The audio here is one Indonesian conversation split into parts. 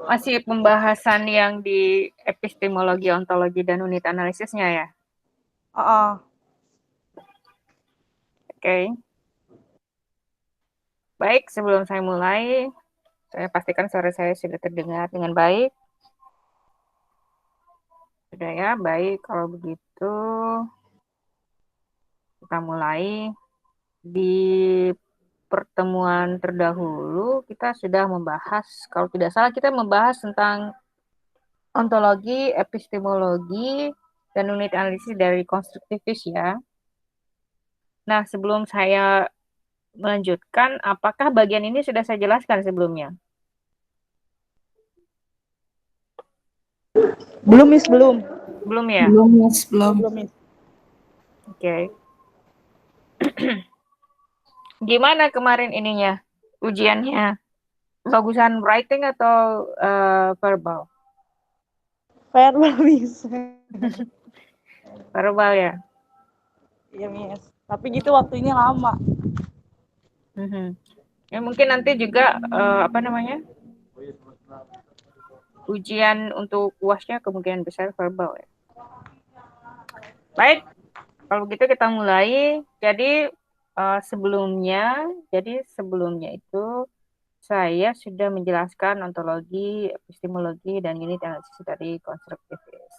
Masih pembahasan yang di epistemologi, ontologi, dan unit analisisnya ya? Oke. Baik, sebelum saya mulai, saya pastikan suara saya sudah terdengar dengan baik. Sudah ya, baik. Kalau begitu, kita mulai. Di pertemuan terdahulu, kita sudah membahas, kalau tidak salah, kita membahas tentang ontologi, epistemologi, dan unit analisis dari konstruktivis ya. Nah, sebelum saya melanjutkan, apakah bagian ini sudah saya jelaskan sebelumnya? Belum, Miss, belum. Belum ya? Belum, Miss, belum. Belum, Miss. Oke. Gimana kemarin ininya? Ujiannya? Bagusan writing atau verbal? Verbal, Miss. Verbal ya? Iya, Miss. Tapi gitu waktunya lama. Ya mungkin nanti juga apa namanya? Ujian untuk UASnya kemungkinan besar verbal ya. Baik, kalau begitu kita mulai. Jadi sebelumnya itu saya sudah menjelaskan ontologi, epistemologi, dan unit analisis dari konstruktivis.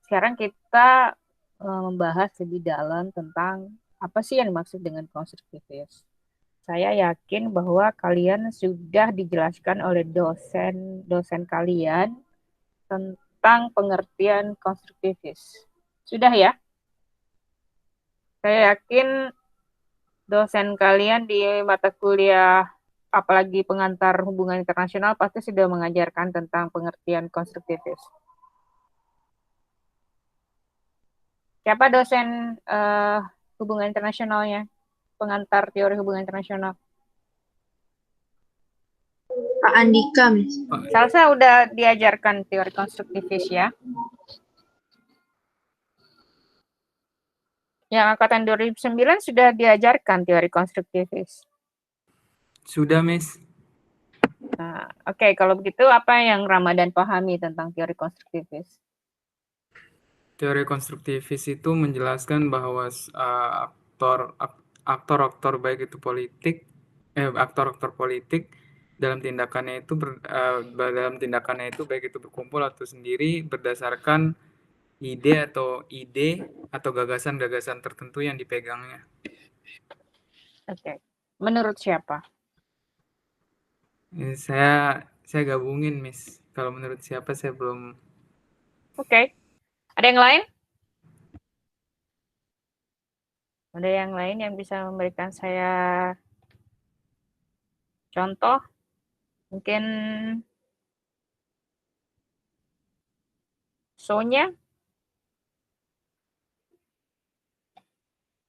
Sekarang kita membahas lebih dalam tentang apa sih yang dimaksud dengan konstruktivis. Saya yakin bahwa kalian sudah dijelaskan oleh dosen kalian tentang pengertian konstruktivis. Sudah ya? Saya yakin dosen kalian di mata kuliah apalagi pengantar hubungan internasional pasti sudah mengajarkan tentang pengertian konstruktivis. Siapa dosen hubungan internasionalnya? Pengantar teori hubungan internasional. Pak Andika, Miss. Salsa udah diajarkan teori konstruktivis ya. Yang angkatan 2009 sudah diajarkan teori konstruktivis. Sudah, Miss. Nah, oke, kalau begitu apa yang Ramadan pahami tentang teori konstruktivis? Teori konstruktivis itu menjelaskan bahwa aktor-aktor baik itu aktor-aktor politik dalam tindakannya itu baik itu berkumpul atau sendiri berdasarkan ide atau gagasan-gagasan tertentu yang dipegangnya. Oke. Menurut siapa? Saya gabungin, Miss. Kalau menurut siapa saya belum. Oke. Ada yang lain? Ada yang lain yang bisa memberikan saya contoh? Mungkin Sonya?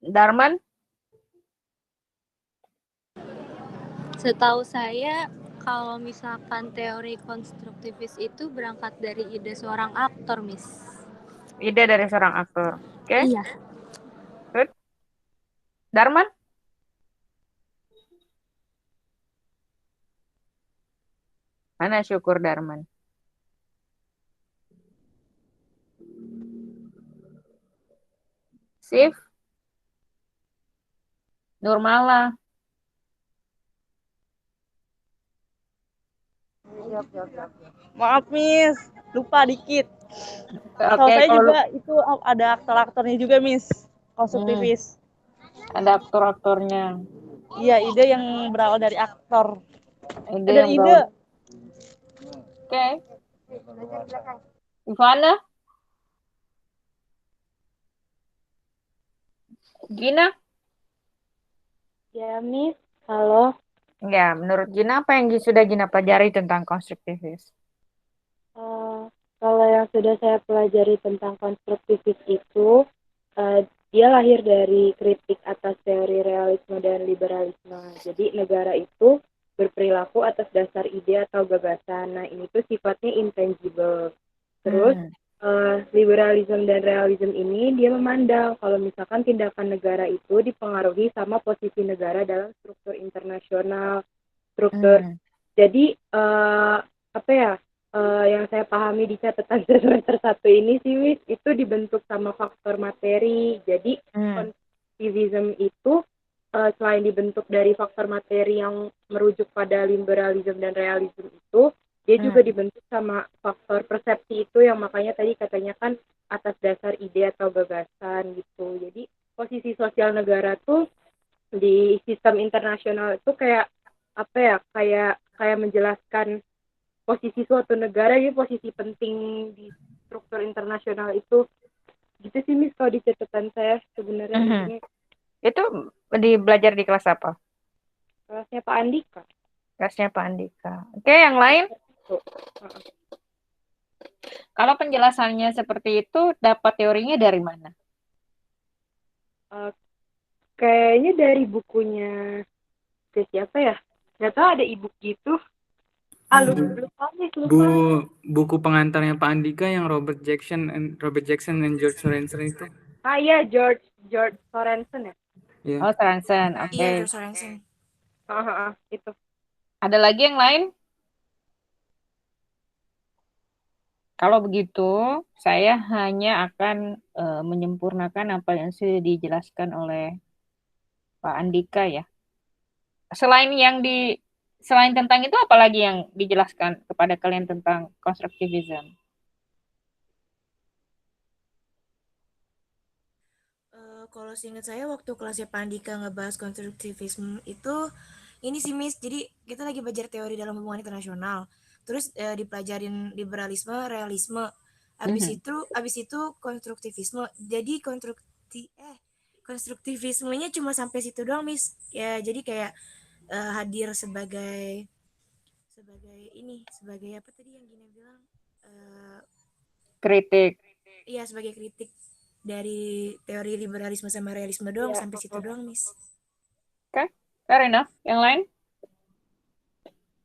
Darman? Setahu saya, kalau misalkan teori konstruktivis itu berangkat dari ide seorang aktor, Miss. Ide dari seorang aktor. Oke. Iya. Good. Darman? Mana syukur Darman? Sif? Nurmala? Maaf, Miss. Lupa dikit. Kalau Oke, saya kalau juga itu ada aktor-aktornya juga, Miss. Konstruktivis. ada aktor-aktornya. Iya, ide yang berawal dari aktor. Ide Dari yang ide. Oke. Ivana? Gina? Ya, Miss. Halo. Ya, menurut Gina apa yang sudah Gina pelajari tentang konstruktivis? Kalau yang sudah saya pelajari tentang konstruktivis itu, dia lahir dari kritik atas teori realisme dan liberalisme. Jadi negara itu berperilaku atas dasar ide atau gagasan. Nah, ini tuh sifatnya intangible. Terus liberalisme dan realisme ini dia memandang kalau misalkan tindakan negara itu dipengaruhi sama posisi negara dalam struktur internasional, struktur Jadi apa ya? Yang saya pahami di catatan semester 1 ini sih, Miss, itu dibentuk sama faktor materi. Jadi konstruktivisme itu selain dibentuk dari faktor materi yang merujuk pada liberalisme dan realisme itu, dia juga dibentuk sama faktor persepsi itu yang makanya tadi katanya kan atas dasar ide atau gagasan gitu. Jadi posisi sosial negara tuh di sistem internasional itu kayak apa ya? Kayak menjelaskan posisi suatu negara, ini posisi penting di struktur internasional itu. Gitu sih, Miss, kalau di catatan saya sebenarnya di sini. Itu belajar di kelas apa? Kelasnya Pak Andika. Kelasnya Pak Andika. Oke, yang lain? Kalau penjelasannya seperti itu, dapat teorinya dari mana? Kayaknya dari bukunya siapa ya? Nggak tahu, ada e-book gitu. Buku pengantarnya Pak Andika yang Robert Jackson and George Sorensen itu. Iya, George Sorensen ya? Yeah. Oh, Sorensen. Oke. Iya, George Sorensen. Itu. Ada lagi yang lain? Kalau begitu, saya hanya akan menyempurnakan apa yang sudah dijelaskan oleh Pak Andika ya. Selain tentang itu, apalagi yang dijelaskan kepada kalian tentang konstruktivisme? Kalau seingat saya waktu kelasnya Pak Andika ngebahas konstruktivisme itu ini sih, Miss. Jadi kita lagi belajar teori dalam hubungan internasional. Terus dipelajarin liberalisme, realisme. Abis itu konstruktivisme. Jadi konstruktivismenya cuma sampai situ doang, Miss. Ya, jadi kayak hadir sebagai apa tadi yang Gina bilang? Kritik. Iya, sebagai kritik dari teori liberalisme sama realisme doang, sampai situ doang, Miss. Oke, fair enough. Yang lain?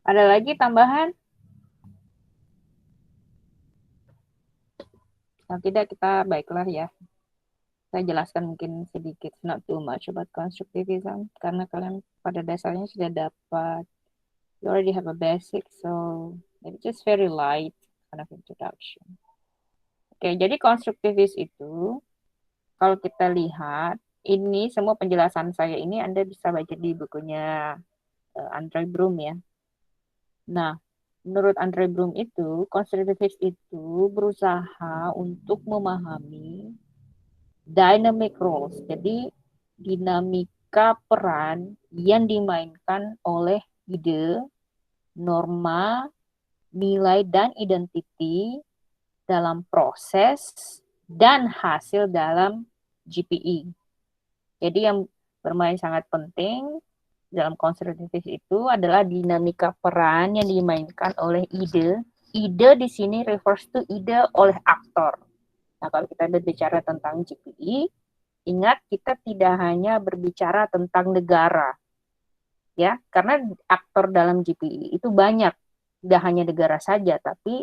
Ada lagi tambahan? Kalau tidak, kita baiklah ya. Saya jelaskan mungkin sedikit, not too much about constructivism, karena kalian pada dasarnya sudah dapat, you already have a basic, so maybe just very light kind of introduction. Oke, jadi konstruktivis itu, kalau kita lihat, ini semua penjelasan saya ini Anda bisa baca di bukunya Andre Bloom ya. Nah, menurut Andre Bloom itu, konstruktivis itu berusaha untuk memahami dynamic roles, jadi dinamika peran yang dimainkan oleh ide, norma, nilai, dan identiti dalam proses dan hasil dalam GPE. Jadi yang bermain sangat penting dalam konstruktivis itu adalah dinamika peran yang dimainkan oleh ide. Ide di sini refers to ide oleh aktor. Nah, kalau kita berbicara tentang GPE, ingat kita tidak hanya berbicara tentang negara, ya, karena aktor dalam GPE itu banyak, tidak hanya negara saja, tapi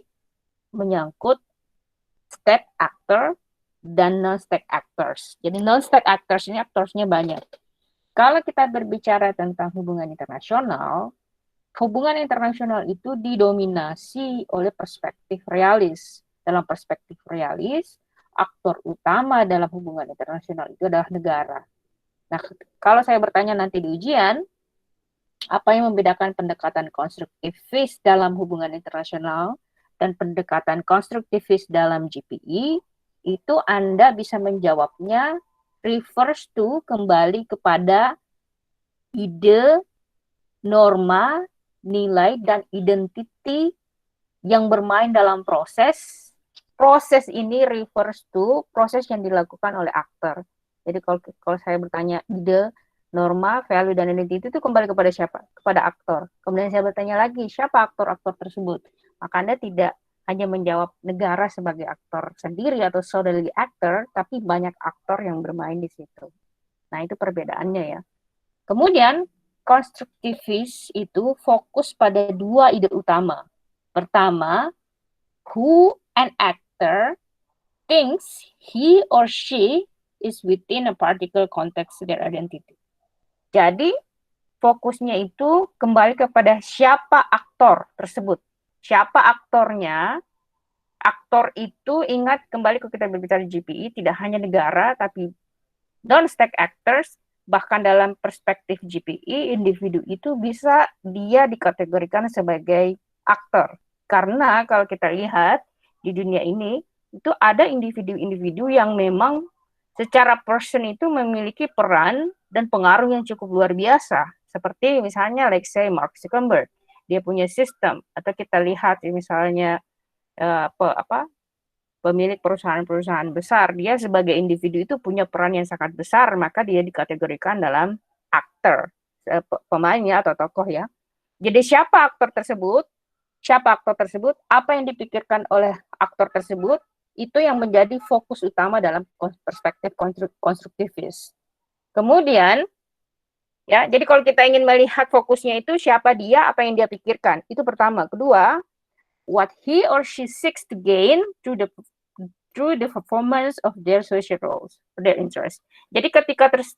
menyangkut state actor dan non-state actors. Jadi non-state actors ini aktorsnya banyak. Kalau kita berbicara tentang hubungan internasional itu didominasi oleh perspektif realis. Dalam perspektif realis, aktor utama dalam hubungan internasional itu adalah negara. Nah, kalau saya bertanya nanti di ujian, apa yang membedakan pendekatan konstruktivis dalam hubungan internasional dan pendekatan konstruktivis dalam GPE, itu Anda bisa menjawabnya refers to kembali kepada ide, norma, nilai, dan identiti yang bermain dalam proses. Proses ini refers to proses yang dilakukan oleh aktor. Jadi kalau saya bertanya ide, norma, value, dan identity itu kembali kepada siapa? Kepada aktor. Kemudian saya bertanya lagi, siapa aktor-aktor tersebut? Maka Anda tidak hanya menjawab negara sebagai aktor sendiri atau solely actor, tapi banyak aktor yang bermain di situ. Nah, itu perbedaannya ya. Kemudian, konstruktivis itu fokus pada dua ide utama. Pertama, who an actor thinks he or she is within a particular context their identity. Jadi, fokusnya itu kembali kepada siapa aktor tersebut. Siapa aktornya? Aktor itu ingat kembali kalau kita berbicara GPI tidak hanya negara tapi non-state actors, bahkan dalam perspektif GPI individu itu bisa dia dikategorikan sebagai aktor. Karena kalau kita lihat di dunia ini itu ada individu-individu yang memang secara person itu memiliki peran dan pengaruh yang cukup luar biasa. Seperti misalnya let's say Mark Zuckerberg, dia punya sistem, atau kita lihat misalnya pemilik perusahaan-perusahaan besar, dia sebagai individu itu punya peran yang sangat besar, maka dia dikategorikan dalam aktor, pemainnya atau tokoh ya. Jadi siapa aktor tersebut, apa yang dipikirkan oleh aktor tersebut, itu yang menjadi fokus utama dalam perspektif konstruktivis. Kemudian, ya, jadi kalau kita ingin melihat fokusnya itu siapa dia, apa yang dia pikirkan, itu pertama. Kedua, what he or she seeks to gain through the performance of their social roles, their interest. Jadi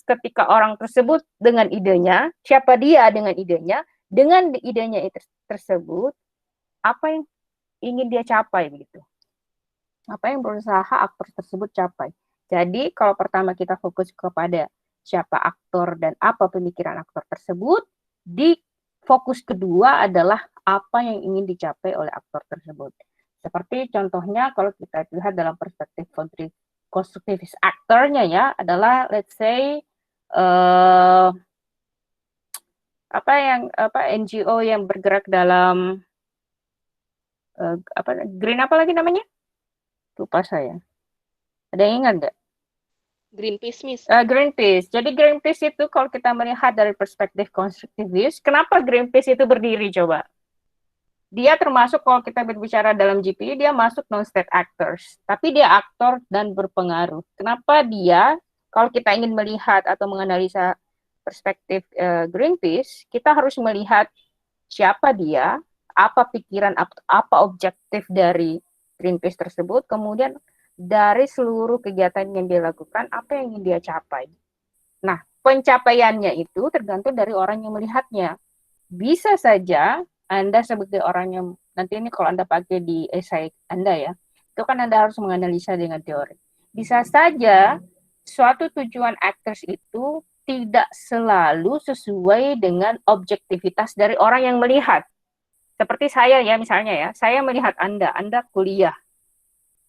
ketika orang tersebut dengan idenya, siapa dia dengan idenya tersebut, apa yang ingin dia capai begitu. Apa yang berusaha aktor tersebut capai. Jadi kalau pertama kita fokus kepada siapa aktor dan apa pemikiran aktor tersebut, di fokus kedua adalah apa yang ingin dicapai oleh aktor tersebut. Seperti contohnya kalau kita lihat dalam perspektif konstruktivis aktornya ya adalah let's say NGO yang bergerak dalam green apa lagi namanya? Lupa saya. Ada yang ingat nggak? Greenpeace, Miss. Greenpeace. Jadi Greenpeace itu kalau kita melihat dari perspektif konstruktivis, kenapa Greenpeace itu berdiri coba? Dia termasuk kalau kita berbicara dalam GPI, dia masuk non-state actors. Tapi dia aktor dan berpengaruh. Kenapa dia, kalau kita ingin melihat atau menganalisa perspektif Greenpeace, kita harus melihat siapa dia, apa pikiran, apa objektif dari Greenpeace tersebut, kemudian dari seluruh kegiatan yang dia lakukan, apa yang ingin dia capai. Nah, pencapaiannya itu tergantung dari orang yang melihatnya. Bisa saja Anda sebagai orang yang, nanti ini kalau Anda pakai di esai Anda ya, itu kan Anda harus menganalisa dengan teori. Bisa saja suatu tujuan actors itu tidak selalu sesuai dengan objektivitas dari orang yang melihat. Seperti saya ya, misalnya ya, saya melihat Anda kuliah.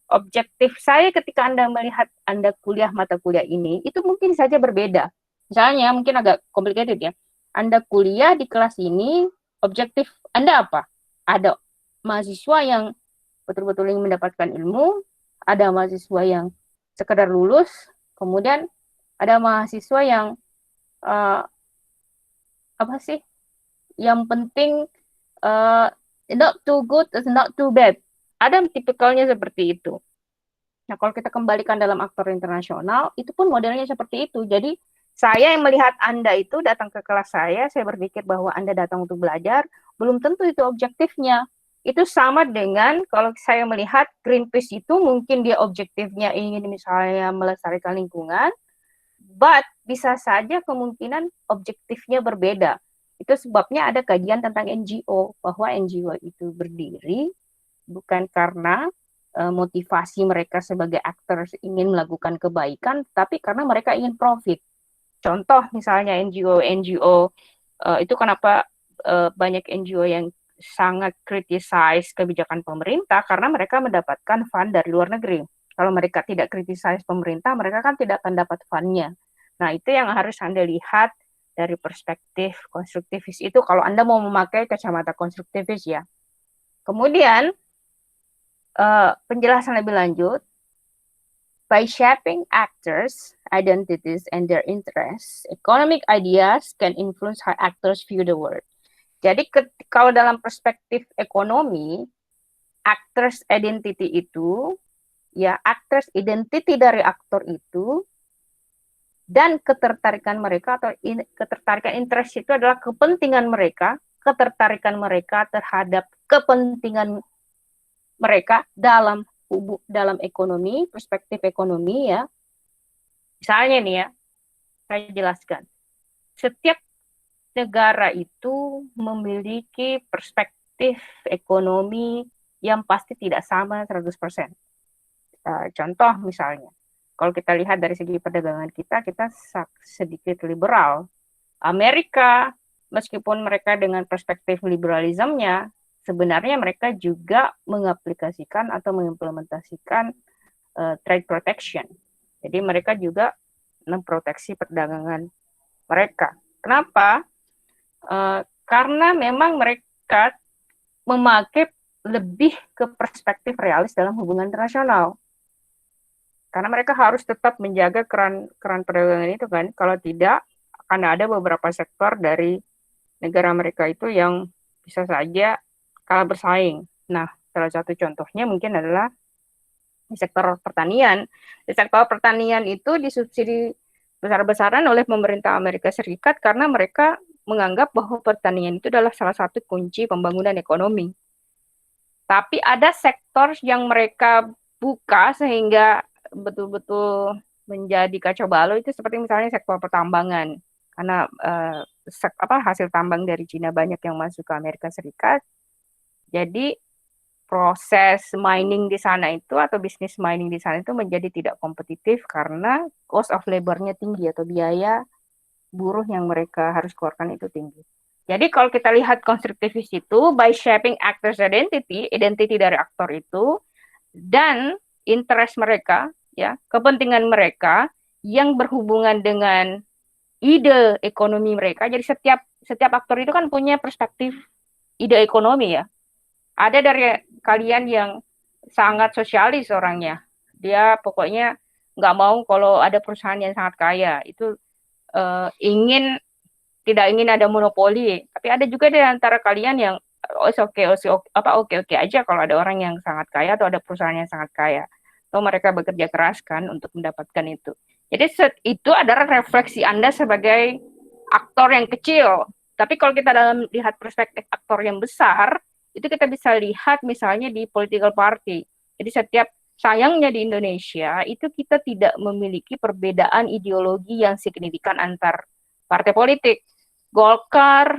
Objektif saya ketika Anda melihat Anda kuliah mata kuliah ini, itu mungkin saja berbeda. Misalnya, mungkin agak complicated ya. Anda kuliah di kelas ini, objektif Anda apa? Ada mahasiswa yang betul-betul ingin mendapatkan ilmu, ada mahasiswa yang sekedar lulus, kemudian ada mahasiswa yang yang penting not too good, not too bad. Ada tipikalnya seperti itu. Nah, kalau kita kembalikan dalam aktor internasional, itu pun modelnya seperti itu. Jadi, saya yang melihat Anda itu datang ke kelas saya berpikir bahwa Anda datang untuk belajar, belum tentu itu objektifnya. Itu sama dengan kalau saya melihat Greenpeace itu mungkin dia objektifnya ingin misalnya melestarikan lingkungan, but bisa saja kemungkinan objektifnya berbeda. Itu sebabnya ada kajian tentang NGO, bahwa NGO itu berdiri bukan karena motivasi mereka sebagai aktor ingin melakukan kebaikan, tapi karena mereka ingin profit. Contoh misalnya NGO itu kenapa banyak NGO yang sangat criticize kebijakan pemerintah, karena mereka mendapatkan fund dari luar negeri. Kalau mereka tidak criticize pemerintah, mereka kan tidak akan dapat fund-nya. Nah, itu yang harus Anda lihat dari perspektif konstruktivis itu kalau Anda mau memakai kacamata konstruktivis ya. Kemudian penjelasan lebih lanjut, by shaping actors, identities, and their interests, economic ideas can influence how actors view the world. Jadi kalau dalam perspektif ekonomi, actors identity itu, ya actors identity dari aktor itu, dan ketertarikan mereka atau ketertarikan interest itu adalah kepentingan mereka, ketertarikan mereka terhadap kepentingan mereka dalam ekonomi, perspektif ekonomi ya. Misalnya nih ya, saya jelaskan. negara itu memiliki perspektif ekonomi yang pasti tidak sama 100%. Contoh misalnya, kalau kita lihat dari segi perdagangan kita sedikit liberal. Amerika, meskipun mereka dengan perspektif liberalismenya, sebenarnya mereka juga mengaplikasikan atau mengimplementasikan trade protection. Jadi mereka juga memproteksi perdagangan mereka. Kenapa? Karena memang mereka memakai lebih ke perspektif realis dalam hubungan internasional. Karena mereka harus tetap menjaga keran perdagangan itu kan. Kalau tidak, akan ada beberapa sektor dari negara mereka itu yang bisa saja kalah bersaing. Nah, salah satu contohnya mungkin adalah di sektor pertanian. Di sektor pertanian itu disubsidi besar-besaran oleh pemerintah Amerika Serikat karena mereka menganggap bahwa pertanian itu adalah salah satu kunci pembangunan ekonomi. Tapi ada sektor yang mereka buka sehingga betul-betul menjadi kacau balau itu seperti misalnya sektor pertambangan. Karena hasil tambang dari Cina banyak yang masuk ke Amerika Serikat. Jadi proses mining di sana itu atau bisnis mining di sana itu menjadi tidak kompetitif karena cost of labor-nya tinggi atau biaya buruh yang mereka harus keluarkan itu tinggi. Jadi kalau kita lihat konstruktivis itu by shaping actors identity dari aktor itu dan interest mereka, ya, kepentingan mereka yang berhubungan dengan ide ekonomi mereka. Jadi setiap aktor itu kan punya perspektif ide ekonomi ya. Ada dari kalian yang sangat sosialis orangnya. Dia pokoknya nggak mau kalau ada perusahaan yang sangat kaya. Itu tidak ingin ada monopoli. Tapi ada juga di antara kalian yang oke aja kalau ada orang yang sangat kaya atau ada perusahaan yang sangat kaya. Atau mereka bekerja keras kan untuk mendapatkan itu. Jadi itu adalah refleksi Anda sebagai aktor yang kecil. Tapi kalau kita dalam lihat perspektif aktor yang besar, itu kita bisa lihat misalnya di political party. Jadi sayangnya di Indonesia itu kita tidak memiliki perbedaan ideologi yang signifikan antar partai politik. Golkar,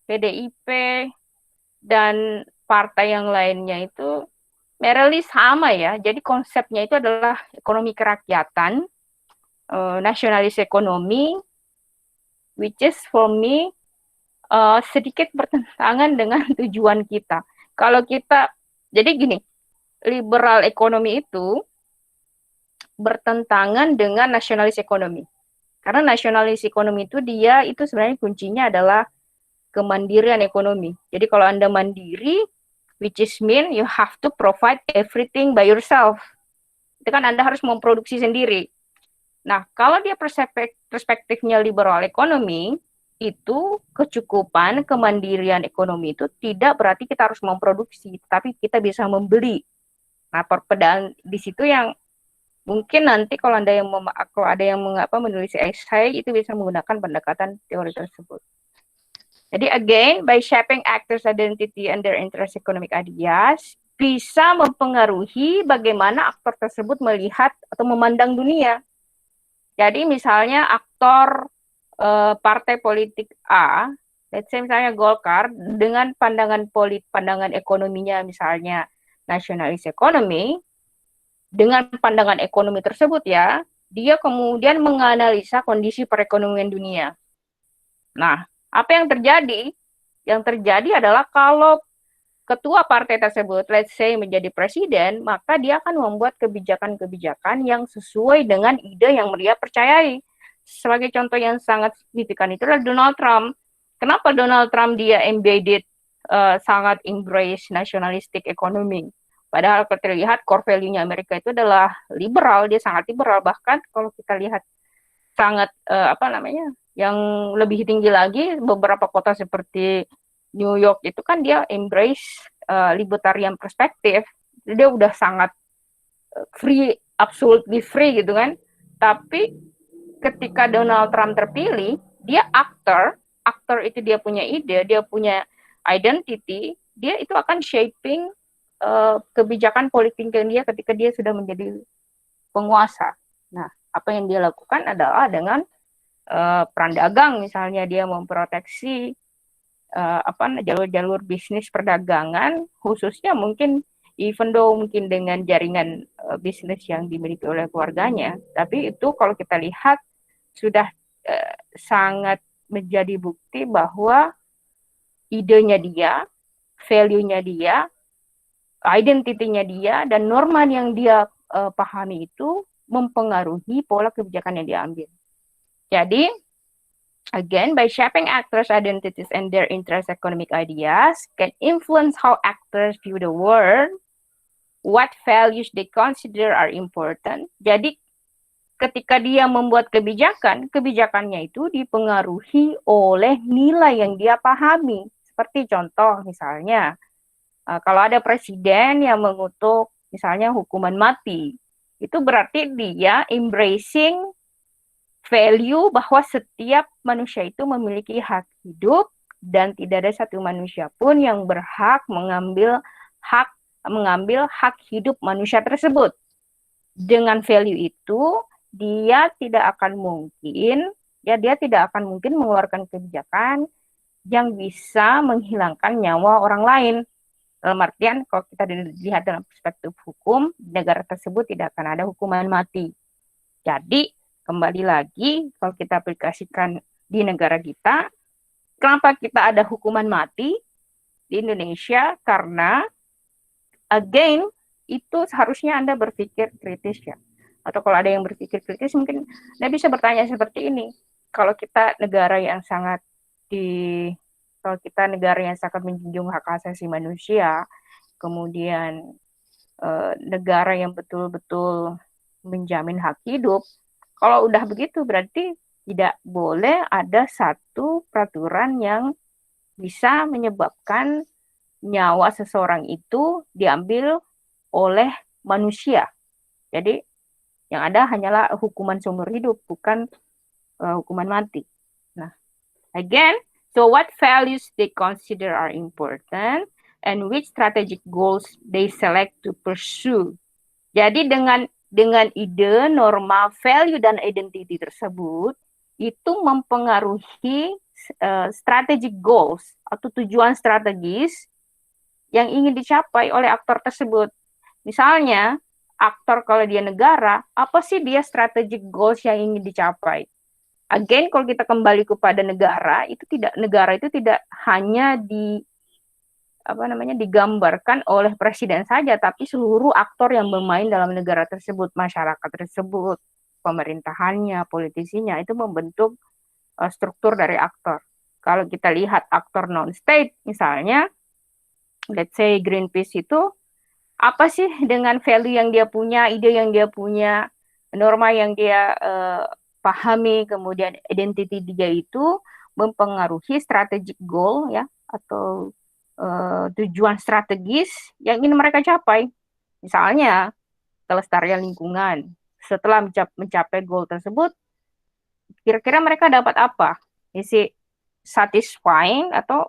PDIP, dan partai yang lainnya itu merely sama ya. Jadi konsepnya itu adalah ekonomi kerakyatan, nasionalis ekonomi, which is for me sedikit bertentangan dengan tujuan kita. Jadi gini, liberal ekonomi itu bertentangan dengan nasionalis ekonomi. Karena nasionalis ekonomi itu sebenarnya kuncinya adalah kemandirian ekonomi. Jadi kalau Anda mandiri, which is mean you have to provide everything by yourself. Itu kan Anda harus memproduksi sendiri. Nah, kalau dia perspektifnya liberal ekonomi, itu kecukupan, kemandirian ekonomi itu tidak berarti kita harus memproduksi, tapi kita bisa membeli. Nah, perbedaan di situ yang mungkin nanti kalau ada yang menulis esai itu bisa menggunakan pendekatan teori tersebut. Jadi again, by shaping actors' identity and their interest economic ideas, bisa mempengaruhi bagaimana aktor tersebut melihat atau memandang dunia. Jadi misalnya aktor partai politik A, let's say misalnya Golkar, dengan pandangan ekonominya misalnya nasionalis ekonomi, dengan pandangan ekonomi tersebut ya, dia kemudian menganalisa kondisi perekonomian dunia. Nah, apa yang terjadi? Yang terjadi adalah kalau ketua partai tersebut, let's say menjadi presiden, maka dia akan membuat kebijakan-kebijakan yang sesuai dengan ide yang dia percayai. Sebagai contoh yang sangat signifikan itu adalah Donald Trump. Kenapa Donald Trump dia sangat embrace nationalistic economy? Padahal kalau terlihat core value-nya Amerika itu adalah liberal, dia sangat liberal. Bahkan kalau kita lihat sangat yang lebih tinggi lagi, beberapa kota seperti New York itu kan dia embrace libertarian perspektif. Dia udah sangat free, absolutely free gitu kan. Tapi ketika Donald Trump terpilih, dia aktor itu dia punya ide, dia punya identity, dia itu akan shaping kebijakan politik dia ketika dia sudah menjadi penguasa. Nah, apa yang dia lakukan adalah dengan peran dagang, misalnya dia memproteksi jalur-jalur bisnis perdagangan, khususnya mungkin even though mungkin dengan jaringan bisnis yang dimiliki oleh keluarganya, tapi itu kalau kita lihat sudah sangat menjadi bukti bahwa idenya dia, value-nya dia, identitinya dia, dan norma yang dia pahami itu mempengaruhi pola kebijakan yang diambil. Jadi, again, by shaping actors' identities and their interest economic ideas can influence how actors view the world, what values they consider are important. Jadi, ketika dia membuat kebijakan, kebijakannya itu dipengaruhi oleh nilai yang dia pahami. Seperti contoh misalnya, kalau ada presiden yang mengutuk misalnya hukuman mati, itu berarti dia embracing value bahwa setiap manusia itu memiliki hak hidup dan tidak ada satu manusia pun yang berhak mengambil hak hidup manusia tersebut. Dengan value itu, dia tidak akan mungkin mengeluarkan kebijakan yang bisa menghilangkan nyawa orang lain. Dalam artian, kalau kita dilihat dalam perspektif hukum, negara tersebut tidak akan ada hukuman mati. Jadi, kembali lagi, kalau kita aplikasikan di negara kita, kenapa kita ada hukuman mati di Indonesia? Karena, again, itu seharusnya Anda berpikir kritis ya. Atau kalau ada yang berpikir kritis, mungkin Anda bisa bertanya seperti ini. Kalau kita negara yang sangat menjunjung hak asasi manusia, kemudian negara yang betul-betul menjamin hak hidup, kalau udah begitu berarti tidak boleh ada satu peraturan yang bisa menyebabkan nyawa seseorang itu diambil oleh manusia. Jadi yang ada hanyalah hukuman seumur hidup, bukan hukuman mati. Nah, again, so what values they consider are important and which strategic goals they select to pursue. Jadi dengan ide, norma, value, dan identity tersebut, itu mempengaruhi strategic goals atau tujuan strategis yang ingin dicapai oleh aktor tersebut. Misalnya, aktor kalau dia negara, apa sih dia strategic goals yang ingin dicapai? Again, kalau kita kembali kepada negara itu tidak hanya digambarkan oleh presiden saja, tapi seluruh aktor yang bermain dalam negara tersebut, masyarakat tersebut, pemerintahannya, politisinya, itu membentuk struktur dari aktor. Kalau kita lihat aktor non-state, misalnya, let's say Greenpeace itu, apa sih dengan value yang dia punya, ide yang dia punya, norma yang dia pahami, kemudian identity dia itu mempengaruhi strategic goal ya, atau tujuan strategis yang ingin mereka capai. Misalnya, kelestarian lingkungan. Setelah mencapai goal tersebut, kira-kira mereka dapat apa? Isi satisfying atau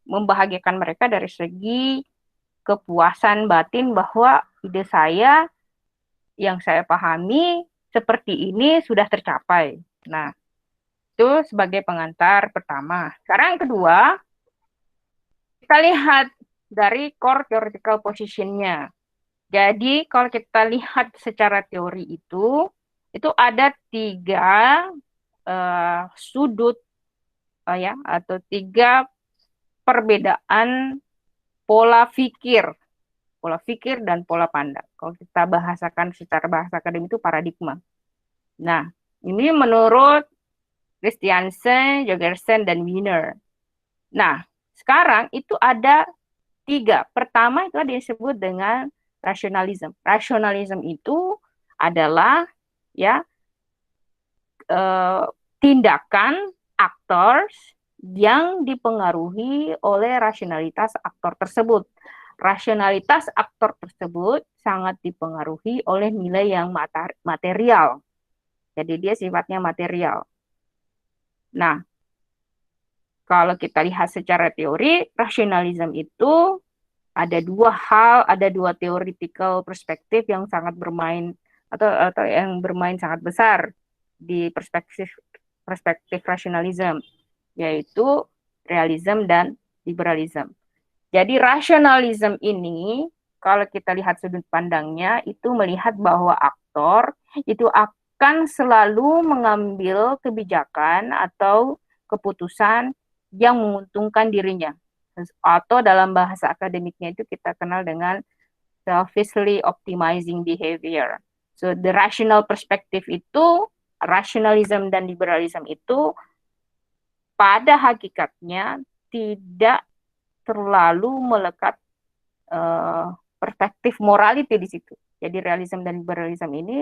membahagiakan mereka dari segi kepuasan batin bahwa ide saya yang saya pahami seperti ini sudah tercapai. Nah, itu sebagai pengantar pertama. Sekarang yang kedua, kita lihat dari core theoretical position-nya. Jadi, kalau kita lihat secara teori itu ada 3 sudut atau 3 perbedaan pola fikir dan pola pandang. Kalau kita bahasakan secara bahasa akademik itu paradigma. Nah, ini menurut Christiansen, Jorgensen, dan Wiener. Nah, sekarang itu ada 3. Pertama itu disebut dengan rationalism. Rationalism itu adalah tindakan actors yang dipengaruhi oleh rasionalitas aktor tersebut. Rasionalitas aktor tersebut sangat dipengaruhi oleh nilai yang material. Jadi dia sifatnya material. Nah, kalau kita lihat secara teori, rasionalisme itu ada 2 theoretical perspektif yang sangat bermain atau yang bermain sangat besar di perspektif perspektif rasionalisme, yaitu realism dan liberalism. Jadi rasionalisme ini, kalau kita lihat sudut pandangnya, itu melihat bahwa aktor itu akan selalu mengambil kebijakan atau keputusan yang menguntungkan dirinya. Atau dalam bahasa akademiknya itu kita kenal dengan selfishly optimizing behavior. So the rational perspective itu, rationalism dan liberalism itu pada hakikatnya tidak terlalu melekat perspektif morality di situ. Jadi realism dan liberalism ini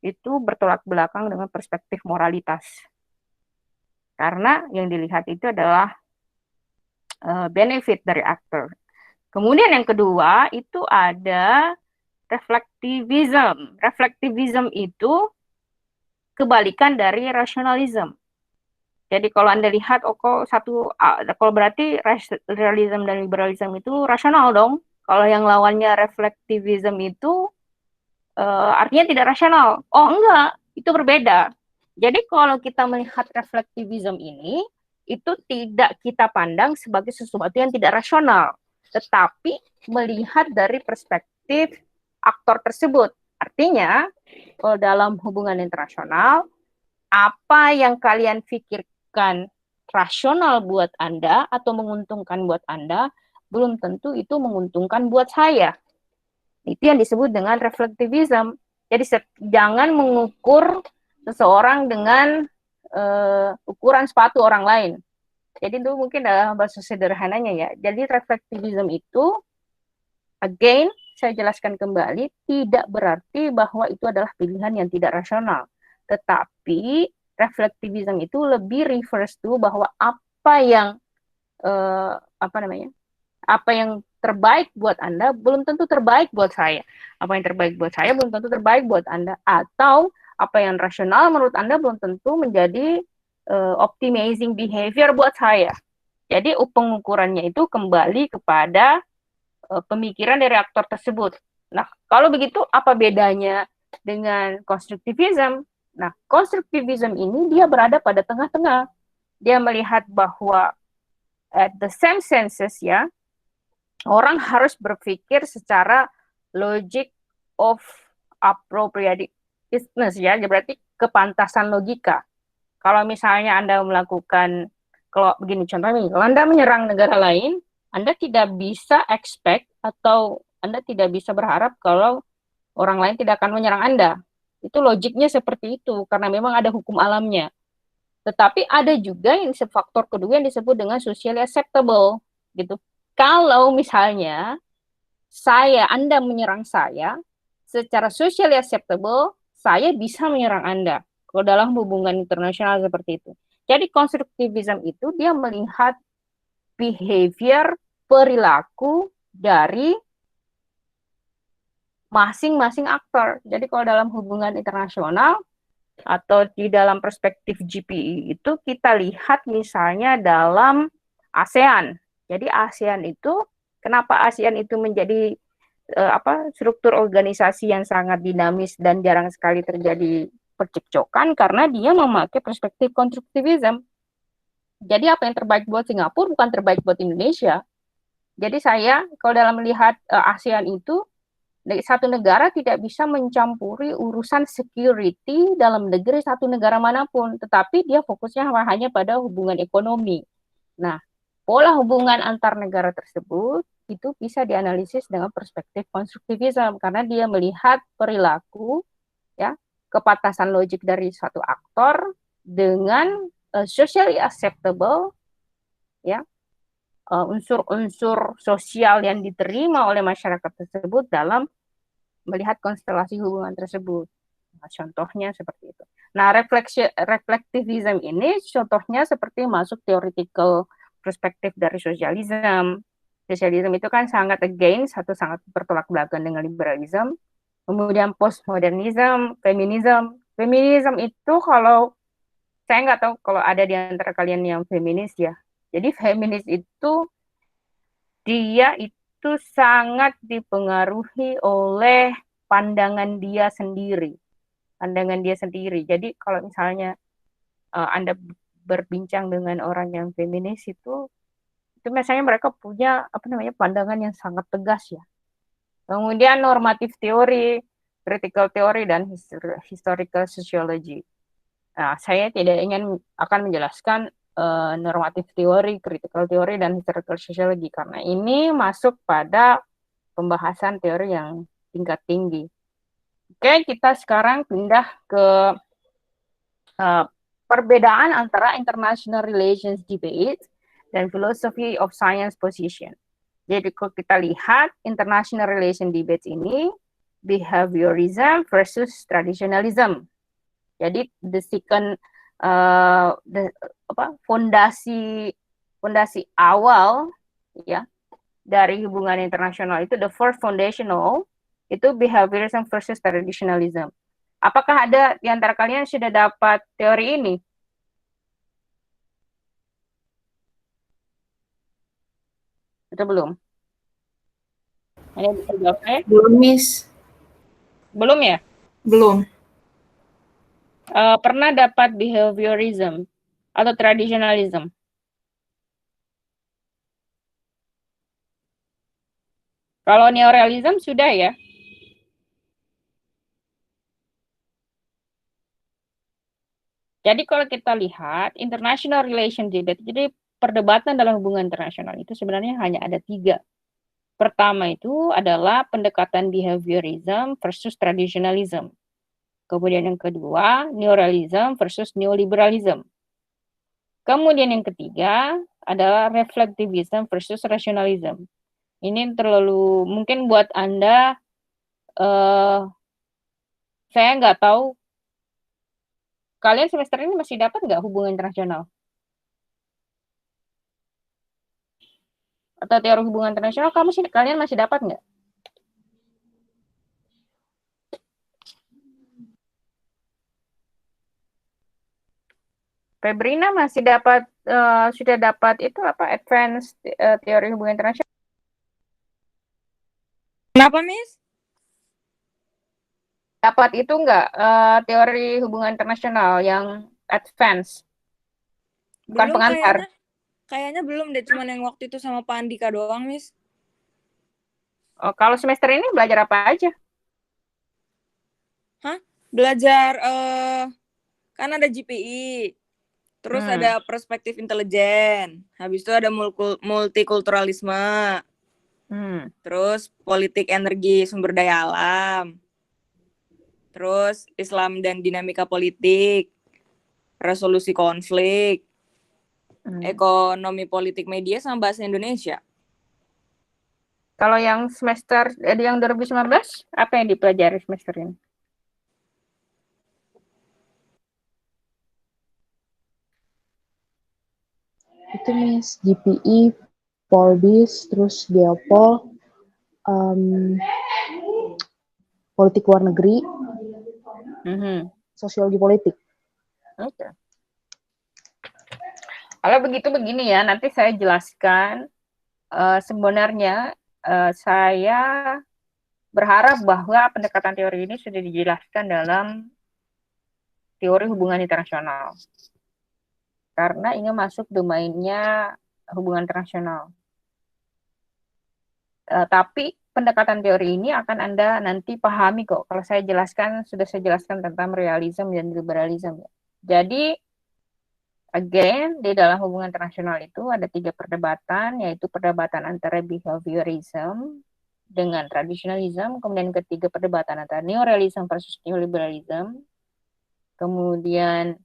itu bertolak belakang dengan perspektif moralitas. Karena yang dilihat itu adalah benefit dari aktor. Kemudian yang kedua itu ada reflektivism. Reflektivism itu kebalikan dari rasionalism. Jadi kalau Anda lihat, kalau berarti realism dan liberalism itu rasional dong. Kalau yang lawannya reflektivism itu artinya tidak rasional. Oh enggak, itu berbeda. Jadi kalau kita melihat reflektivism ini, itu tidak kita pandang sebagai sesuatu yang tidak rasional, tetapi melihat dari perspektif aktor tersebut. Artinya, kalau dalam hubungan internasional, apa yang kalian pikirkan rasional buat Anda atau menguntungkan buat Anda, belum tentu itu menguntungkan buat saya. Itu yang disebut dengan reflektivism. Jadi jangan mengukur seseorang dengan ukuran sepatu orang lain. Jadi itu mungkin dalam bahasa sederhananya ya. Jadi reflektivism itu, again, saya jelaskan kembali, tidak berarti bahwa itu adalah pilihan yang tidak rasional. Tetapi reflektivism itu lebih refers to bahwa apa yang terbaik buat Anda belum tentu terbaik buat saya. Apa yang terbaik buat saya belum tentu terbaik buat Anda. Atau apa yang rasional menurut Anda belum tentu menjadi optimizing behavior buat saya. Jadi pengukurannya itu kembali kepada pemikiran dari aktor tersebut. Nah, kalau begitu apa bedanya dengan konstruktivism? Nah, konstruktivism ini dia berada pada tengah-tengah. Dia melihat bahwa at the same senses ya, orang harus berpikir secara logic of appropriateness ya, berarti kepantasan logika. Kalau misalnya Anda melakukan, kalau begini contohnya, kalau Anda menyerang negara lain, Anda tidak bisa expect atau Anda tidak bisa berharap kalau orang lain tidak akan menyerang Anda. Itu logiknya seperti itu, karena memang ada hukum alamnya. Tetapi ada juga yang faktor kedua yang disebut dengan socially acceptable, gitu. Kalau misalnya Anda menyerang saya, secara socially acceptable, saya bisa menyerang Anda. Kalau dalam hubungan internasional seperti itu. Jadi konstruktivism itu dia melihat behavior, perilaku dari masing-masing aktor. Jadi kalau dalam hubungan internasional atau di dalam perspektif GPI itu kita lihat misalnya dalam ASEAN. Jadi ASEAN itu, kenapa ASEAN itu menjadi struktur organisasi yang sangat dinamis dan jarang sekali terjadi percekcokan, karena dia memakai perspektif konstruktivism. Jadi apa yang terbaik buat Singapura bukan terbaik buat Indonesia. Jadi saya kalau dalam melihat ASEAN itu, satu negara tidak bisa mencampuri urusan security dalam negeri satu negara manapun, tetapi dia fokusnya hanya pada hubungan ekonomi. Nah, pola hubungan antar negara tersebut itu bisa dianalisis dengan perspektif konstruktivism, karena dia melihat perilaku, ya, kepantasan logik dari suatu aktor dengan socially acceptable, ya, unsur-unsur sosial yang diterima oleh masyarakat tersebut dalam melihat konstelasi hubungan tersebut. Nah, contohnya seperti itu. Nah, reflektivism ini contohnya seperti masuk theoretical perspektif dari sosialisme. Sosialisme itu kan sangat sangat bertolak belakang dengan liberalisme. Kemudian postmodernism, feminism. Feminism itu kalau saya nggak tahu kalau ada di antara kalian yang feminis ya. Jadi feminis itu dia itu sangat dipengaruhi oleh pandangan dia sendiri. Pandangan dia sendiri. Jadi kalau misalnya Anda berbincang dengan orang yang feminis itu biasanya mereka punya pandangan yang sangat tegas ya. Kemudian normatif teori, critical teori, dan historical sociology. Nah, saya tidak akan menjelaskan normatif teori, critical teori, dan historical sociology karena ini masuk pada pembahasan teori yang tingkat tinggi. Oke, kita sekarang pindah ke perbedaan antara international relations debate dan philosophy of science position. Jadi kalau kita lihat international relation debate ini, behaviorism versus traditionalism. Jadi the second fondasi awal ya dari hubungan internasional itu, the first foundational itu behaviorism versus traditionalism. Apakah ada di antara kalian sudah dapat teori ini? Atau belum? Ada yang bisa jawabnya? Belum, Miss. Belum ya? Belum. Pernah dapat behaviorism atau traditionalism? Kalau neorealism sudah ya? Jadi kalau kita lihat international relation debate, jadi perdebatan dalam hubungan internasional itu sebenarnya hanya ada 3. Pertama itu adalah pendekatan behaviorism versus traditionalism. Kemudian yang kedua, neorealism versus neoliberalism. Kemudian yang ketiga adalah reflectivism versus rationalism. Ini terlalu mungkin buat Anda, saya nggak tahu, kalian semester ini masih dapat nggak hubungan internasional? Atau teori hubungan internasional, kalian masih dapat nggak? Febrina masih dapat, sudah dapat itu advance teori hubungan internasional. Kenapa, Miss? Dapat itu enggak teori hubungan internasional yang advance? Bukan Belum, pengantar. kayaknya belum deh, cuman yang waktu itu sama Pak Andika doang, Miss. Oh, kalau semester ini belajar apa aja? Belajar kan ada GPI. Terus ada perspektif intelijen. Habis itu ada multikulturalisme. Terus politik energi sumber daya alam. Terus Islam dan dinamika politik. Resolusi konflik. Ekonomi politik media sama bahasa Indonesia. Kalau yang semester yang 2019 apa yang dipelajari semester ini? Itu Miss, GPI, Polbis, terus Geopol, politik luar negeri, sosiologi politik. Oke. Kalau begitu begini ya, nanti saya jelaskan. Sebenarnya saya berharap bahwa pendekatan teori ini sudah dijelaskan dalam teori hubungan internasional. Karena ini masuk domainnya hubungan internasional. Tapi pendekatan teori ini akan Anda nanti pahami kok. Kalau saya jelaskan, sudah saya jelaskan tentang realism dan liberalism. Jadi, again, di dalam hubungan internasional itu ada 3 perdebatan, yaitu perdebatan antara behaviorism dengan traditionalism, kemudian ketiga perdebatan antara neorealism versus neoliberalism, kemudian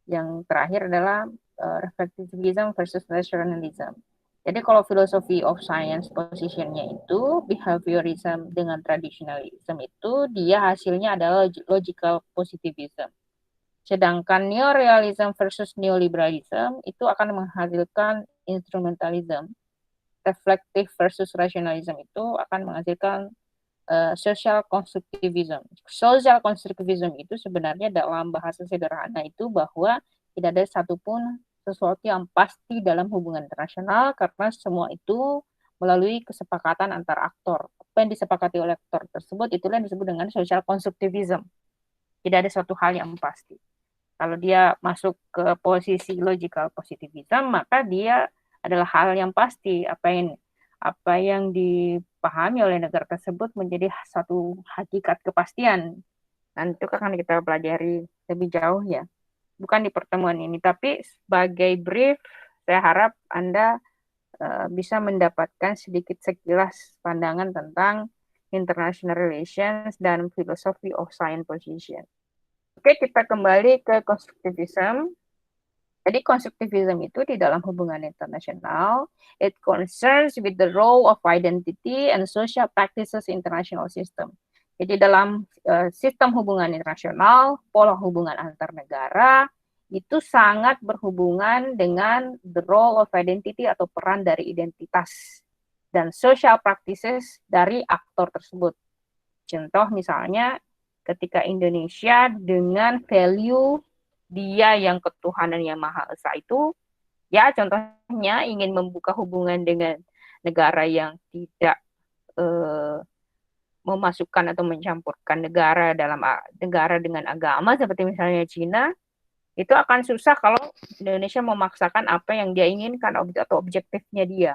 yang terakhir adalah reflectivism versus rationalism. Jadi kalau philosophy of science positionnya itu behaviorism dengan traditionalism itu dia hasilnya adalah logical positivism. Sedangkan neorealism versus neoliberalism itu akan menghasilkan instrumentalism. Reflective versus rationalism itu akan menghasilkan social constructivism. Social constructivism itu sebenarnya dalam bahasa sederhana itu bahwa tidak ada satupun sesuatu yang pasti dalam hubungan internasional karena semua itu melalui kesepakatan antar aktor. Apa yang disepakati oleh aktor tersebut itulah yang disebut dengan social constructivism. Tidak ada suatu hal yang pasti. Kalau dia masuk ke posisi logical positivism, maka dia adalah hal yang pasti. Apa yang dipahami oleh negara tersebut menjadi satu hakikat kepastian. Dan itu akan kita pelajari lebih jauh ya. Bukan di pertemuan ini, tapi sebagai brief, saya harap Anda bisa mendapatkan sedikit sekilas pandangan tentang international relations dan philosophy of science position. Oke, kita kembali ke konstruktivism. Jadi konstruktivism itu di dalam hubungan internasional, it concerns with the role of identity and social practices international system. Jadi dalam sistem hubungan internasional, pola hubungan antar negara, itu sangat berhubungan dengan the role of identity atau peran dari identitas dan social practices dari aktor tersebut. Contoh misalnya ketika Indonesia dengan value dia yang ketuhanan yang Maha Esa itu, ya contohnya ingin membuka hubungan dengan negara yang tidak memasukkan atau mencampurkan negara dengan agama seperti misalnya Cina, itu akan susah kalau Indonesia memaksakan apa yang dia inginkan atau objektifnya dia.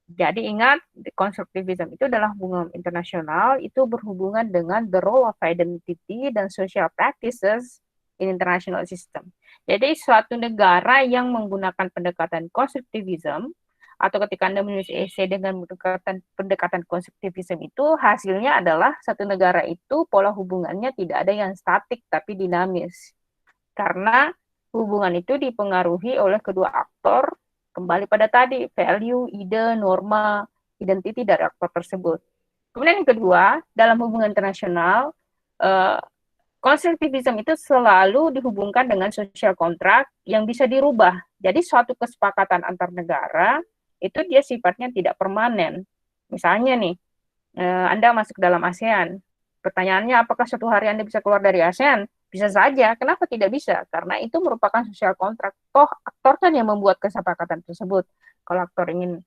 Jadi ingat, konstruktivisme itu adalah hubungan internasional, itu berhubungan dengan the role of identity dan social practices in international system. Jadi suatu negara yang menggunakan pendekatan konstruktivisme, atau ketika Anda menulis esai dengan pendekatan konstruktivisme itu, hasilnya adalah satu negara itu pola hubungannya tidak ada yang statik tapi dinamis. Karena hubungan itu dipengaruhi oleh kedua aktor, kembali pada tadi, value, ide, norma, identiti dari aktor tersebut. Kemudian yang kedua, dalam hubungan internasional, konstruktivisme itu selalu dihubungkan dengan social contract yang bisa dirubah. Jadi suatu kesepakatan antar negara, itu dia sifatnya tidak permanen. Misalnya nih, Anda masuk dalam ASEAN, pertanyaannya apakah suatu hari Anda bisa keluar dari ASEAN? Bisa saja. Kenapa tidak bisa? Karena itu merupakan social contract. Toh aktor kan yang membuat kesepakatan tersebut. Kalau aktor ingin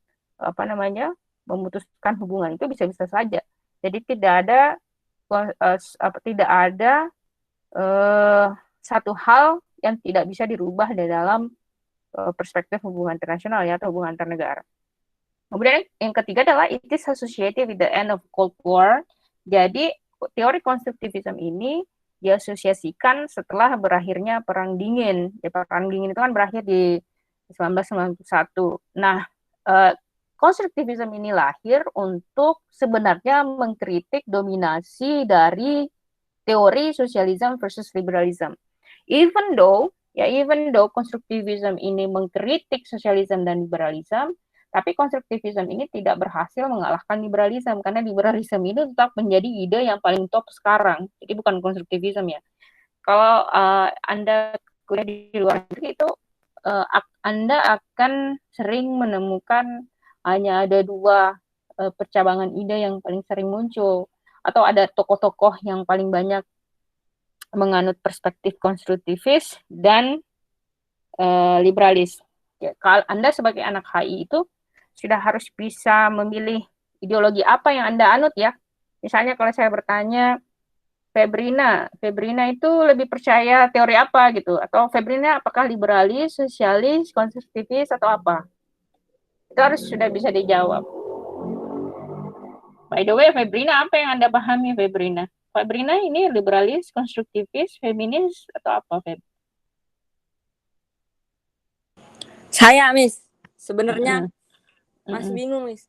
memutuskan hubungan itu bisa-bisa saja. Jadi tidak ada satu hal yang tidak bisa dirubah di dalam perspektif hubungan internasional ya, atau hubungan antar negara. Kemudian yang ketiga adalah it is associated with the end of Cold War. Jadi teori konstruktivisme ini diasosiasikan setelah berakhirnya Perang Dingin. Ya, Perang Dingin itu kan berakhir di 1991. Nah, konstruktivisme ini lahir untuk sebenarnya mengkritik dominasi dari teori sosialisme versus liberalisme. Even though konstruktivisme ini mengkritik sosialisme dan liberalisme, tapi konstruktivisme ini tidak berhasil mengalahkan liberalisme, karena liberalisme ini tetap menjadi ide yang paling top sekarang. Jadi bukan konstruktivisme ya. Kalau Anda kuliah di luar negeri itu, Anda akan sering menemukan hanya ada dua percabangan ide yang paling sering muncul, atau ada tokoh-tokoh yang paling banyak menganut perspektif konstruktivis dan liberalis. Ya, kalau Anda sebagai anak HI itu sudah harus bisa memilih ideologi apa yang Anda anut ya. Misalnya kalau saya bertanya, Febrina itu lebih percaya teori apa gitu? Atau Febrina apakah liberalis, sosialis, konstruktivis, atau apa? Itu harus sudah bisa dijawab. By the way, Febrina, apa yang Anda pahami Febrina? Febrina ini liberalis, konstruktivis, feminis, atau apa, Feb? Saya, Miss. Sebenarnya masih bingung, Miss.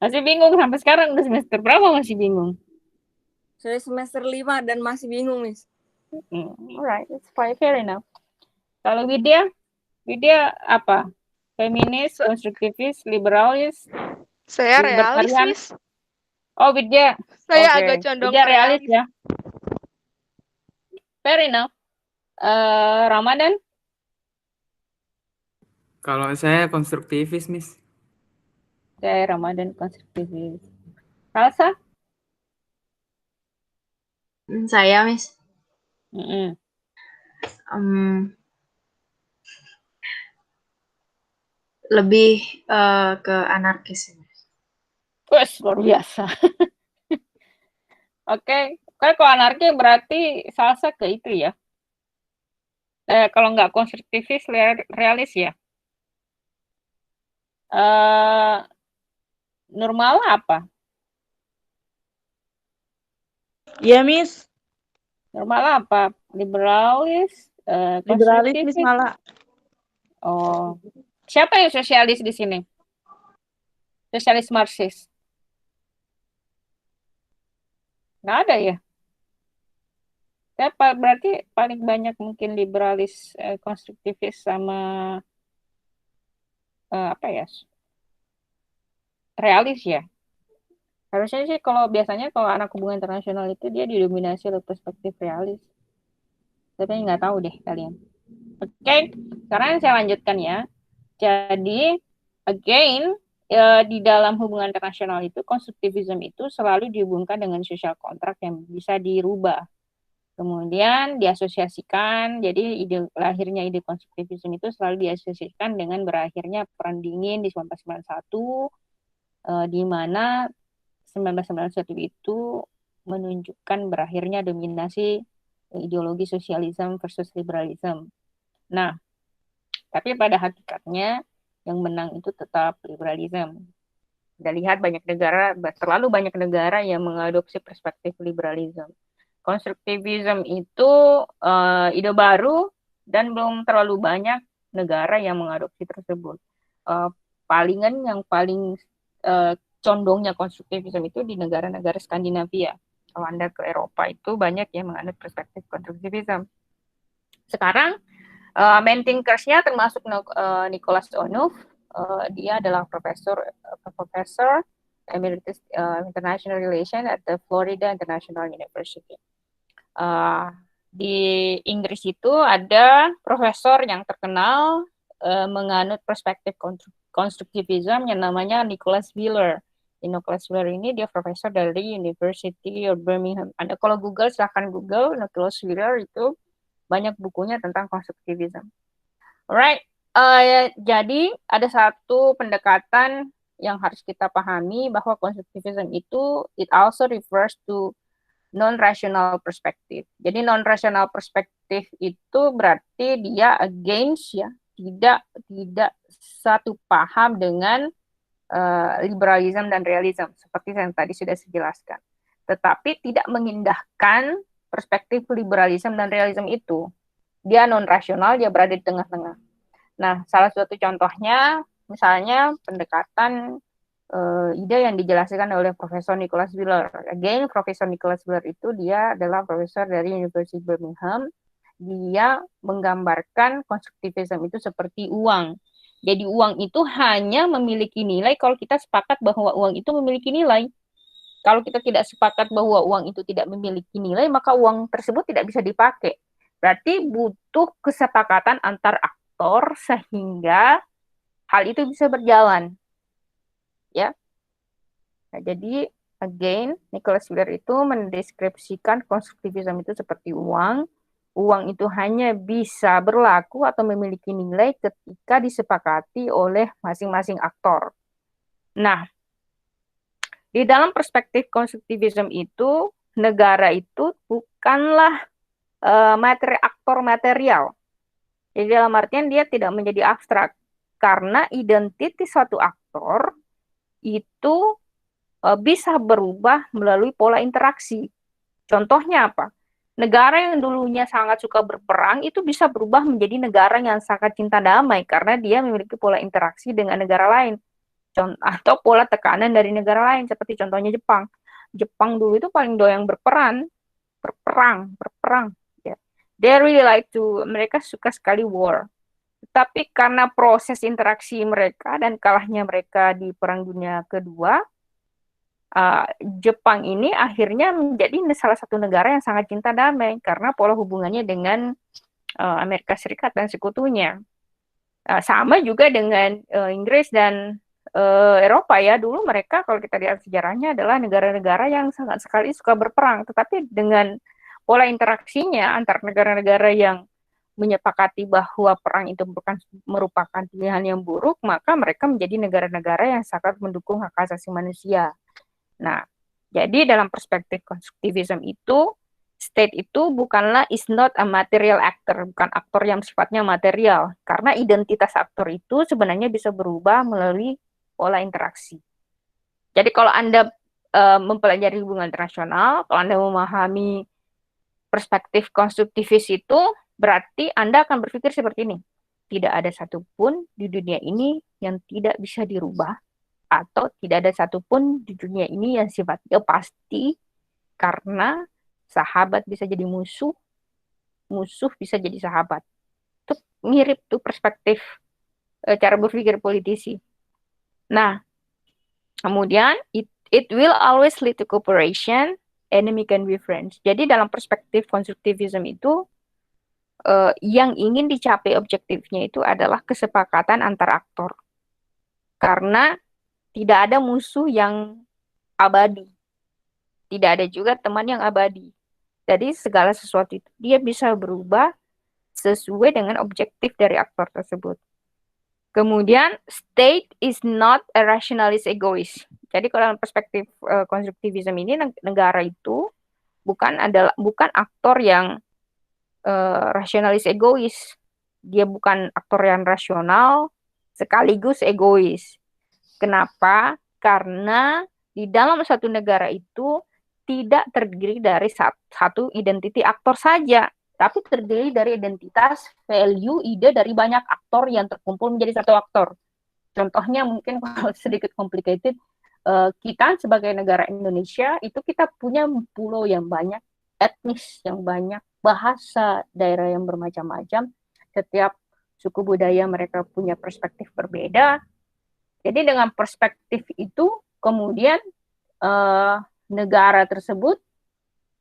Masih bingung sampai sekarang, udah semester berapa masih bingung? Saya semester 5 dan masih bingung, Miss. Alright, it's fair enough. Kalau Widya apa? Feminis, konstruktivis, liberalis? Saya realis, Miss. Oh, Widya. Saya agak condong Widya realis realis ya. Fair enough. Ramadan? Kalau saya konstruktivis, Miss. Saya Ramadan konstruktivis. Salsa? Saya, Miss. Lebih ke anarkis. Wes, luar biasa. Oke, Kalau anarki berarti salsa ke itu ya. Kalau nggak konstruktivis, realis ya. Normal apa? Iya, Miss. Normal apa? Liberalis, Liberalis, Miss, konstruktivis. malah. Oh, siapa yang sosialis di sini? Sosialis Marxis? Nggak ada ya? Siapa? Berarti paling banyak mungkin liberalis, konstruktivis sama apa ya? Realis ya. Harusnya sih biasanya kalau anak hubungan internasional itu dia didominasi oleh perspektif realis. Tapi nggak tahu deh kalian. Oke, sekarang saya lanjutkan ya. Jadi, again, di dalam hubungan internasional itu, konstruktivisme itu selalu dihubungkan dengan social contract yang bisa dirubah. Kemudian diasosiasikan, jadi lahirnya ide konstruktivisme itu selalu diasosiasikan dengan berakhirnya Perang Dingin di 1991, di mana 1991 itu menunjukkan berakhirnya dominasi ideologi sosialisme versus liberalisme. Nah, tapi pada hakikatnya yang menang itu tetap liberalisme. Kita lihat terlalu banyak negara yang mengadopsi perspektif liberalisme. Konstruktivisme itu ide baru dan belum terlalu banyak negara yang mengadopsi tersebut. Palingan yang paling condongnya konstruktivisme itu di negara-negara Skandinavia. Kalau Anda ke Eropa itu banyak yang menganut perspektif konstruktivisme. Sekarang main thinkers-nya termasuk Nicholas Onuf. Dia adalah profesor emeritus international relation at the Florida International University. Di Inggris itu ada profesor yang terkenal menganut perspektif konstruktivisme yang namanya Nicholas Wheeler. Nicholas Wheeler ini dia profesor dari University of Birmingham. Anda kalau Google, silahkan Google Nicholas Wheeler, itu banyak bukunya tentang konstruktivisme. Alright, jadi ada satu pendekatan yang harus kita pahami bahwa konstruktivisme itu it also refers to non-rational perspective. Jadi non-rational perspective itu berarti dia against ya, tidak satu paham dengan liberalisme dan realisme seperti yang tadi sudah saya jelaskan. Tetapi tidak mengindahkan perspektif liberalisme dan realisme itu. Dia non-rasional, dia berada di tengah-tengah. Nah, salah satu contohnya misalnya pendekatan ide yang dijelaskan oleh Profesor Nicholas Wheeler. Again, Profesor Nicholas Wheeler itu dia adalah profesor dari University Birmingham. Dia menggambarkan konstruktivisme itu seperti uang. Jadi uang itu hanya memiliki nilai kalau kita sepakat bahwa uang itu memiliki nilai. Kalau kita tidak sepakat bahwa uang itu tidak memiliki nilai, maka uang tersebut tidak bisa dipakai. Berarti butuh kesepakatan antar aktor sehingga hal itu bisa berjalan. Ya. Nah, jadi again, Nicholas Wheeler itu mendeskripsikan konstruktivisme itu seperti uang. Uang itu hanya bisa berlaku atau memiliki nilai ketika disepakati oleh masing-masing aktor. Nah, di dalam perspektif konstruktivisme itu, negara itu bukanlah aktor material. Jadi dalam artian dia tidak menjadi abstrak. Karena identitas suatu aktor itu bisa berubah melalui pola interaksi. Contohnya apa? Negara yang dulunya sangat suka berperang itu bisa berubah menjadi negara yang sangat cinta damai karena dia memiliki pola interaksi dengan negara lain. Atau pola tekanan dari negara lain, seperti contohnya Jepang. Jepang dulu itu paling doyan berperang. Ya. They really like to, mereka suka sekali war. Tapi karena proses interaksi mereka dan kalahnya mereka di Perang Dunia Kedua, Jepang ini akhirnya menjadi salah satu negara yang sangat cinta damai karena pola hubungannya dengan Amerika Serikat dan sekutunya. Sama juga dengan Inggris dan Eropa ya. Dulu mereka kalau kita lihat sejarahnya adalah negara-negara yang sangat sekali suka berperang. Tetapi dengan pola interaksinya antar negara-negara yang menyepakati bahwa perang itu merupakan pilihan yang buruk, maka mereka menjadi negara-negara yang sangat mendukung hak asasi manusia. Nah, Jadi dalam perspektif konstruktivisme itu, state itu bukanlah is not a material actor, bukan aktor yang sifatnya material. Karena identitas aktor itu sebenarnya bisa berubah melalui pola interaksi. Jadi kalau Anda mempelajari hubungan internasional, kalau Anda memahami perspektif konstruktivis itu, berarti Anda akan berpikir seperti ini. Tidak ada satupun di dunia ini yang tidak bisa dirubah, atau tidak ada satupun di dunia ini yang sifatnya pasti, karena sahabat bisa jadi musuh, musuh bisa jadi sahabat. Itu mirip tuh perspektif cara berpikir politisi. Nah, kemudian it will always lead to cooperation, enemy can be friends. Jadi dalam perspektif konstruktivisme itu, yang ingin dicapai objektifnya itu adalah kesepakatan antar aktor. Karena tidak ada musuh yang abadi. Tidak ada juga teman yang abadi. Jadi segala sesuatu itu dia bisa berubah sesuai dengan objektif dari aktor tersebut. Kemudian, state is not a rationalist egoist. Jadi kalau dalam perspektif konstruktivisme ini, negara itu bukan aktor yang rasionalis egois. Dia bukan aktor yang rasional sekaligus egois. Kenapa? Karena di dalam satu negara itu tidak terdiri dari satu identiti aktor saja, tapi terdiri dari identitas, value, ide dari banyak aktor yang terkumpul menjadi satu aktor. Contohnya mungkin kalau sedikit complicated, kita sebagai negara Indonesia itu kita punya pulau yang banyak, etnis yang banyak, bahasa daerah yang bermacam-macam, setiap suku budaya mereka punya perspektif berbeda. Jadi dengan perspektif itu kemudian negara tersebut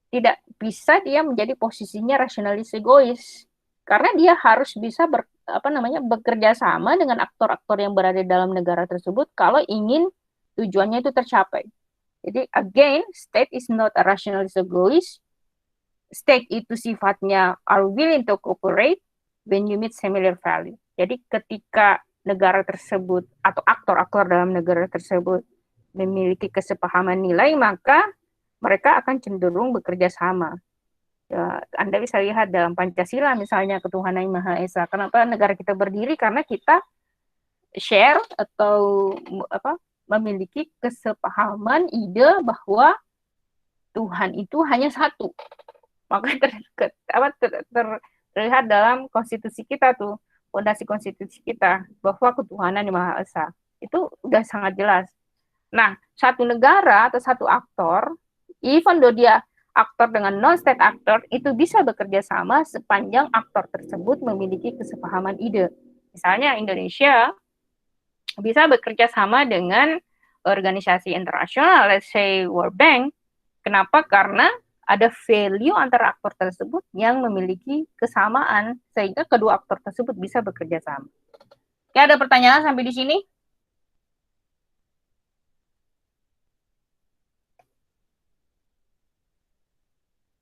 tidak bisa dia menjadi posisinya rasionalis egois, karena dia harus bisa bekerja sama dengan aktor-aktor yang berada dalam negara tersebut kalau ingin tujuannya itu tercapai. Jadi again, state is not a rationalist egois. State itu sifatnya are willing to cooperate when you meet similar value. Jadi ketika negara tersebut atau aktor-aktor dalam negara tersebut memiliki kesepahaman nilai, maka mereka akan cenderung bekerja sama. Ya, Anda bisa lihat dalam Pancasila misalnya, ketuhanan yang Maha Esa. Kenapa negara kita berdiri? Karena kita share atau memiliki kesepahaman ide bahwa Tuhan itu hanya satu. Maka terlihat dalam konstitusi kita tuh, fondasi konstitusi kita, bahwa ketuhanan yang Maha Esa. Itu udah sangat jelas. Nah, satu negara atau satu aktor, even though dia aktor dengan non-state aktor, itu bisa bekerja sama sepanjang aktor tersebut memiliki kesepahaman ide. Misalnya Indonesia bisa bekerja sama dengan organisasi internasional, let's say World Bank. Kenapa? Karena ada value antara aktor tersebut yang memiliki kesamaan, sehingga kedua aktor tersebut bisa bekerja sama. Oke, ada pertanyaan sampai di sini?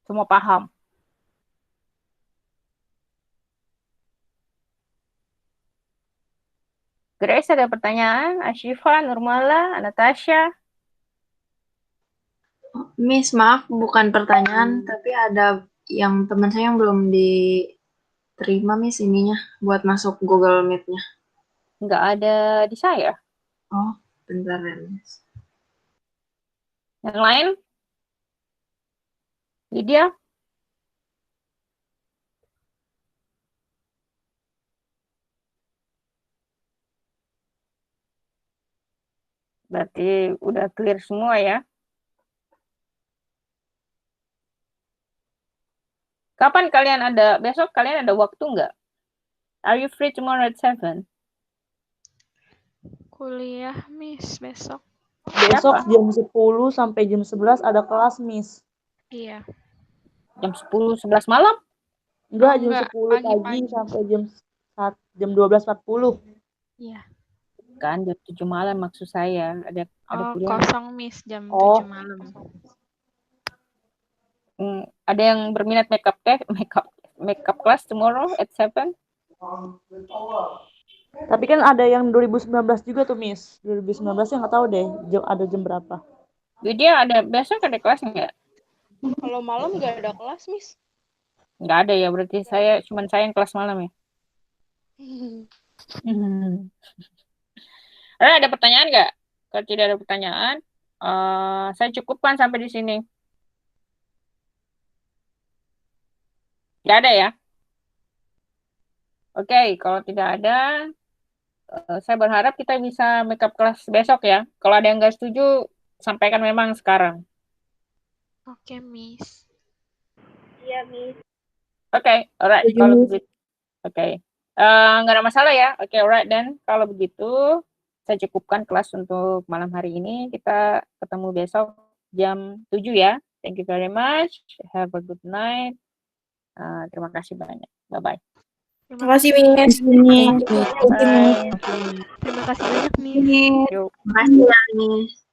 Semua paham? Grace ada pertanyaan? Ashifa, Nurmala, Natasha? Miss, maaf, bukan pertanyaan, tapi ada yang teman saya yang belum diterima, Miss, ininya, buat masuk Google Meet-nya. Nggak ada di saya. Oh, bentar ya, Miss. Yang lain? Lydia? Berarti udah clear semua ya? Kapan kalian besok kalian ada waktu nggak? Are you free tomorrow at 7? Kuliah, Miss, besok. Besok jam 10 sampai jam 11 ada kelas, Miss. Iya. Jam 10, 11 malam? Enggak, jam 10 pagi sampai jam 12.40. Iya. Kan jam 7 malam maksud saya. Ada kuliah. Kosong, Miss, jam 7 malam. Ada yang berminat makeup class tomorrow at 7? Tapi kan ada yang 2019 juga tuh, Miss. 2019 yang nggak tahu deh ada jam berapa. Widya besok ada kelas nggak? Kalau malam nggak ada kelas, Miss. Nggak ada ya, berarti cuman saya yang kelas malam ya. Ada pertanyaan nggak? Kalau tidak ada pertanyaan, saya cukupkan sampai di sini. Nggak ada ya? Oke, kalau tidak ada, saya berharap kita bisa make up kelas besok ya. Kalau ada yang nggak setuju, sampaikan memang sekarang. Oke, Miss. Iya, Miss. Oke, alright. Kalau begitu, oke. Nggak ada masalah ya. Oke, alright. Dan kalau begitu, saya cukupkan kelas untuk malam hari ini. Kita ketemu besok jam 7 ya. Thank you very much. Have a good night. Terima kasih banyak. Bye-bye. Terima kasih, Miss. Bye. Terima kasih banyak, Miss. Yuk. Terima kasih ya, Miss.